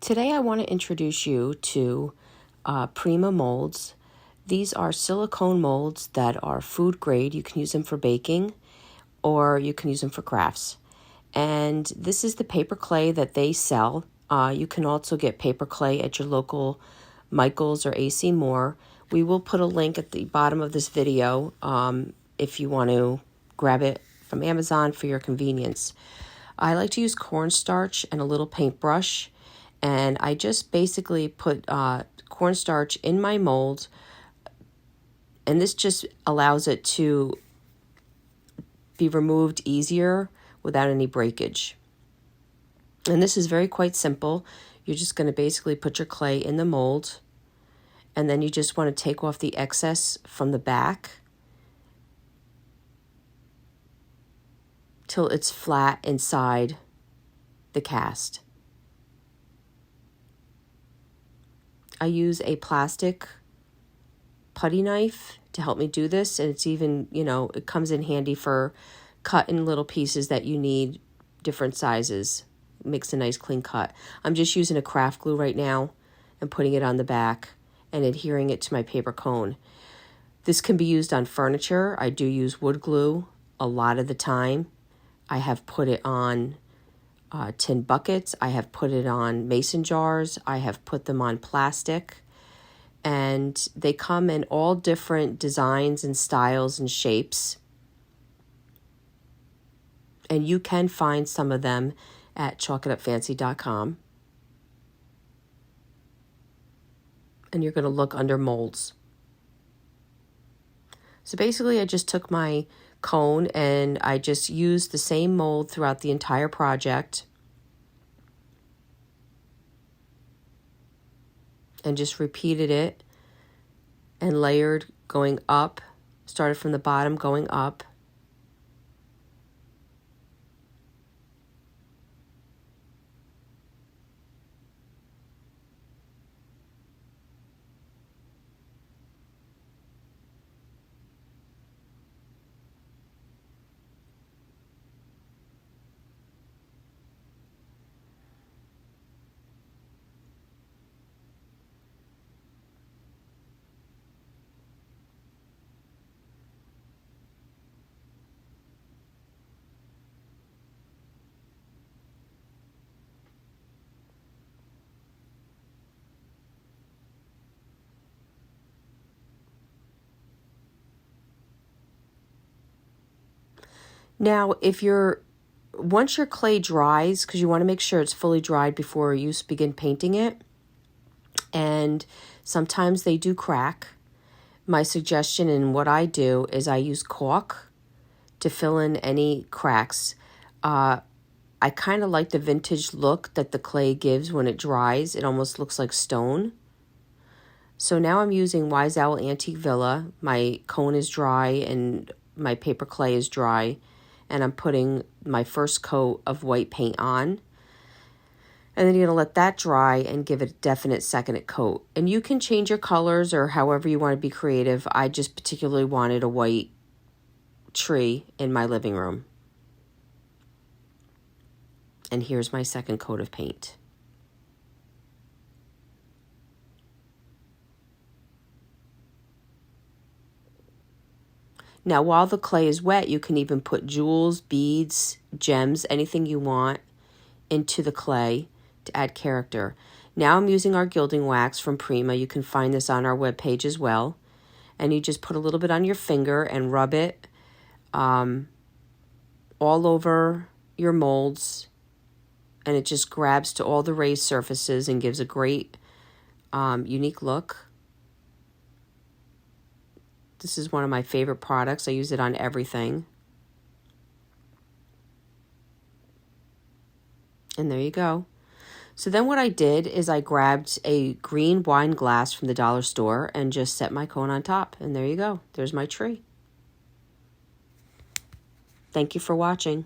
Today I want to introduce you to Prima molds. These are silicone molds that are food grade. You can use them for baking or you can use them for crafts. And this is the paper clay that they sell. You can also get paper clay at your local Michaels or AC Moore. We will put a link at the bottom of this video if you want to grab it from Amazon for your convenience. I like to use cornstarch and a little paintbrush. And I just basically put cornstarch in my mold, and this just allows it to be removed easier without any breakage. And this is quite simple. You're just going to basically put your clay in the mold, and then you just want to take off the excess from the back till it's flat inside the cast. I use a plastic putty knife to help me do this, and it's even, it comes in handy for cutting little pieces that you need different sizes. It makes a nice clean cut. I'm just using a craft glue right now and putting it on the back and adhering it to my paper cone. This can be used on furniture. I do use wood glue a lot of the time. I have put it on tin buckets. I have put it on mason jars. I have put them on plastic, and they come in all different designs and styles and shapes. And you can find some of them at chalkitupfancy.com. And you're going to look under molds. So basically I just took my cone and I just used the same mold throughout the entire project and just repeated it and layered going up, started from the bottom going up. Now, once your clay dries, because you want to make sure it's fully dried before you begin painting it, and sometimes they do crack. My suggestion and what I do is I use caulk to fill in any cracks. I kind of like the vintage look that the clay gives when it dries. It almost looks like stone. So now I'm using Wise Owl Antique Villa. My cone is dry and my paper clay is dry. And I'm putting my first coat of white paint on. And then you're going to let that dry and give it a definite second coat. And you can change your colors or however you want to be creative. I just particularly wanted a white tree in my living room. And here's my second coat of paint. Now, while the clay is wet, you can even put jewels, beads, gems, anything you want into the clay to add character. Now I'm using our gilding wax from Prima. You can find this on our webpage as well. And you just put a little bit on your finger and rub it all over your molds. And it just grabs to all the raised surfaces and gives a great, unique look. This is one of my favorite products. I use it on everything. And there you go. So then what I did is I grabbed a green wine glass from the dollar store and just set my cone on top. And there you go. There's my tree. Thank you for watching.